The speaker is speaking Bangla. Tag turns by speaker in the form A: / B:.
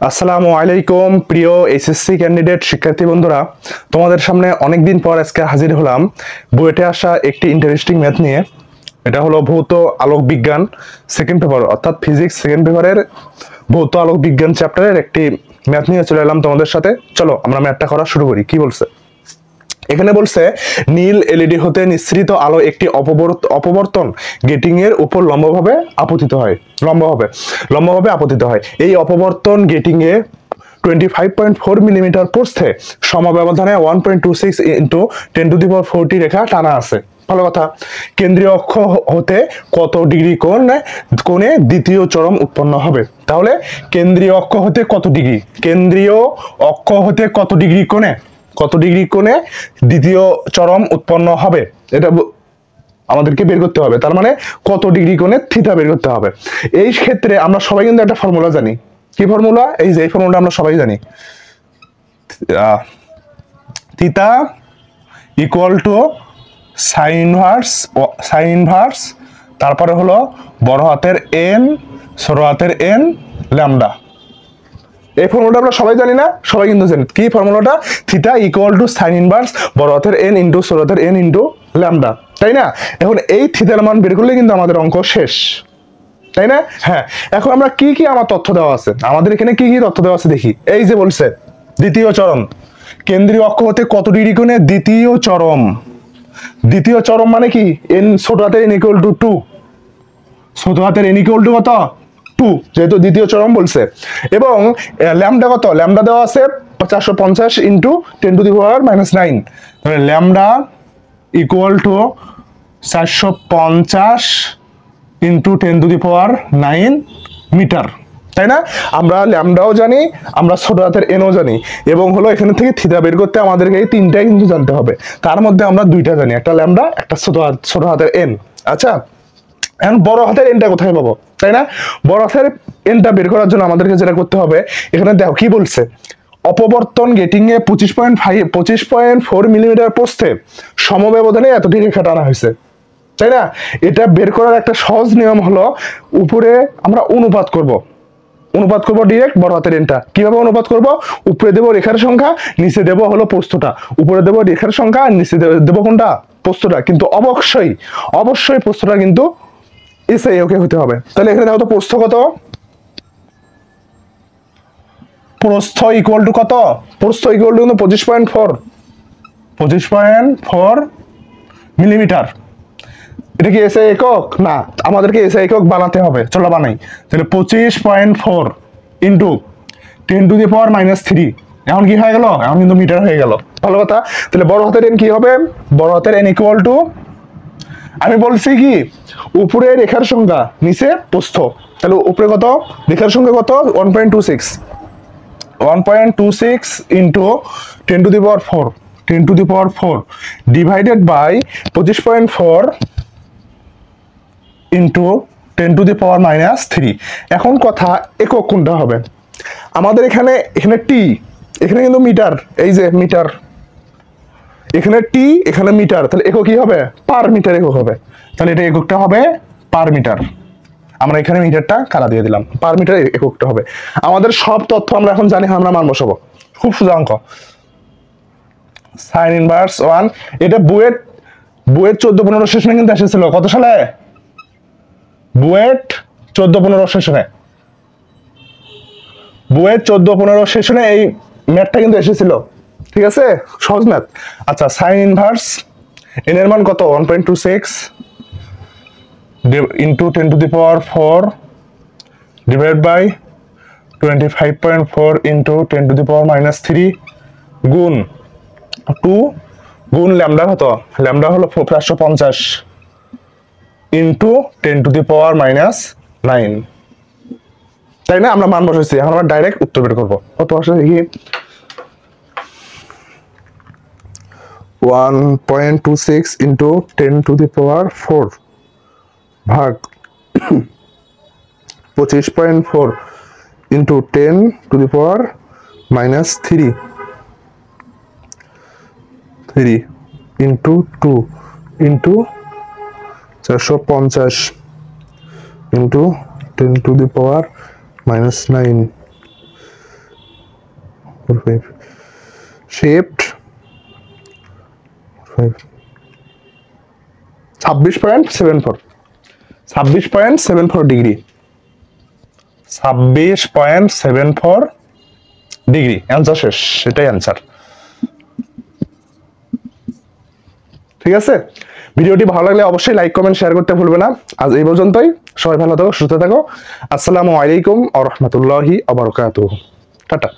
A: আসসালামু আলাইকুম প্রিয় এসএসসি ক্যান্ডিডেট শিক্ষার্থী বন্ধুরা, তোমাদের সামনে অনেকদিন পর আজকে হাজির হলাম বুয়েটে আসা একটি ইন্টারেস্টিং ম্যাথ নিয়ে। এটা হলো ভৌত আলোক বিজ্ঞান সেকেন্ড পেপার, অর্থাৎ ফিজিক্স সেকেন্ড পেপারের ভৌত আলোক বিজ্ঞান চ্যাপ্টারের একটি ম্যাথ নিয়ে চলে এলাম তোমাদের সাথে। চলো আমরা ম্যাথটা করা শুরু করি। কি বলছে এখানে? বলছে নীল এলইডি হতে নিঃসৃত আলো একটি অপবর্তন গেটিং এর উপর লম্বভাবে আপতিত হয়। এই অপবর্তন গেটিং এ 25.4 মিলিমিটার প্রস্থে সমব্যবধানে 1.26 ইন্টু 10⁴ রেখা টানা আছে। ভালো কথা। কেন্দ্রীয় অক্ষ হতে কত ডিগ্রি কোণে দ্বিতীয় চরম উৎপন্ন হবে? তাহলে কেন্দ্রীয় অক্ষ হতে কত ডিগ্রি, কেন্দ্রীয় অক্ষ হতে কত ডিগ্রি কোণে দ্বিতীয় চরম উৎপন্ন হবে, এটা আমাদেরকে বের করতে হবে। তার মানে কত ডিগ্রি কোণে থিটা বের করতে হবে। এই ক্ষেত্রে আমরা সবাই কিন্তু একটা ফর্মুলা জানি। কি ফর্মুলা? এই যে এই ফর্মুলাটা আমরা সবাই জানি, theta equal to sign inverse তারপরে হলো বড় হাতের এন ছোট হাতের এন ল্যামডা। এই ফর্মুলাটা আমরা সবাই জানি না? সবাই কিন্তু জানি। কি ফর্মুলাটা? Theta equal to sign inverse বড় হাতের এন ইন্টু ছোট হাতের এন ইন্টু ল্যামডা, তাই না? এখন এই থিটার মান বের করলে কিন্তু আমাদের অঙ্ক শেষ, তাই না? হ্যাঁ, এখন আমরা কি আমার তথ্য দেওয়া আছে, আমাদের এখানে কি তথ্য দেওয়া আছে দেখি। এই যে বলছে দ্বিতীয় চরম, কেন্দ্রীয় অক্ষ হতে কত ডিগ্রি কোণে দ্বিতীয় চরম মানে কি? এন ছোট হাতের এন ইকুয়াল টু 2, ছোট হাতের এন ইকুয়াল টু কত? 2, যেহেতু দ্বিতীয় চরম বলছে। এবং ল্যামডা কত? ল্যামডা দেওয়া আছে 450 ইন্টু 10⁻⁹। তাহলে lambda equal to 450 into 10⁹ metre, তাই না? আমরা ল্যামডাও জানি, আমরা ছোট হাতের এনও জানি, এবং হলো এখানে থেকে থিটা বের করতে আমাদেরকে এই তিনটাই কিন্তু জানতে হবে। তার মধ্যে আমরা দুইটা জানি, একটা ল্যামডা, একটা ছোট হাতের এন। আচ্ছা, এখন বড় হাতের এনটা কোথায় পাবো, তাই না? বড় হাতের এনটা বের করার জন্য আমাদেরকে যেটা করতে হবে, এখানে দেখো কি বলছে, অপবর্তন গেটিং এ 25.4 মিলিমিটার প্রস্থে সমব্যবধানে এতটি রেখা টানা হয়েছে, তাই না? এটা বের করার একটা সহজ নিয়ম হলো, উপরে আমরা অনুপাত করব ডিরেক্ট বড় হাতের এনটা। কিভাবে অনুপাত করব? উপরে দেব রেখার সংখ্যা, নিচে দেব হলো প্রস্থটা। উপরে দেব রেখার সংখ্যা, নিচে দেব কোনটা? প্রস্থটা। কিন্তু অবশ্যই প্রস্থটা কিন্তু এসআই ওকে হতে হবে। তাহলে এখানে দেখো তো প্রস্থ কত? প্রস্থ ইকুয়াল টু কত? প্রস্থ ইকুয়াল টু কিন্তু 25.4 মিলিমিটার। এটা কি এসআই একক? না, আমাদেরকে এসআই একক বানাতে হবে। চলো বানাই। তাহলে 25.4 ইন্টু 10⁻⁻3। এখন কি হয়ে গেল? এখন কিন্তু মিটার হয়ে গেল। ভালো কথা। তাহলে বড় হাতের এন কি হবে? বড় হাতের এন ইকুয়াল টু, আমি বলছি কি, উপরে রেখার সংখ্যা, নিচে প্রস্থ। তাহলে উপরে কত? রেখার সংখ্যা কত? 1.26 ইন্টু 10⁻⁴ ডিভাইডেড বাই 25.4 ইন্টু 10⁻⁻3। এখন কথা, একক কোনটা হবে? আমাদের এখানে টি, এখানে কিন্তু মিটার, এই যে মিটার, এখানে টি, এখানে মিটার, তাহলে একক কি হবে? পার মিটার একক হবে। তাহলে এটা এককটা হবে পার মিটার। আমরা এখানে মিটারটা কারা দিয়ে দিলাম, পার মিটার এককটা হবে। আমাদের সব তথ্য আমরা এখন জানি, আমরা মান বসাবো। খুব সোজা অঙ্ক। সাইন ইনভার্স 1, এটা বুয়েট 14-15 সেশনে কিন্তু এসেছিল। কত সালে? বুয়েট 14-15 সেশনে, বুয়েট 14-15 সেশনে এই ম্যাথটা কিন্তু এসেছিল। ঠিক আছে, সহজ ম্যাথ। আচ্ছা, সাইন ইনভার্স এন এর মান কত? 1.26 ইন্টু 10⁻⁴ ডিভাইড বাই 25.4 ইন্টু 10⁻⁻3 গুণ 2 গুণ ল্যামডা কত? ল্যামডা হলো 450 ইন্টু 10⁻⁹, তাই না? আমরা মান বসাইছি, এখন আমরা ডাইরেক্ট উত্তর বের করবো। কত আসে দেখি? 1.26 ইন্টু 10⁻⁴ ভাগ 25.4 into 10⁻⁻3 into 2 into 450 into 10⁻⁻9 45 shift 26.74 26.74 degree 26.74 degree answer শেষ, সেটাই অ্যান্সার। ঠিক আছে, ভিডিওটি ভালো লাগলে অবশ্যই লাইক কমেন্ট শেয়ার করতে ভুলবে না। আজ এই পর্যন্তই, সবাই ভালো থাকো, সুস্থ থাকো। আসসালামু আলাইকুম ওয়া রাহমাতুল্লাহি ওয়া বারাকাতুহু। টাটা।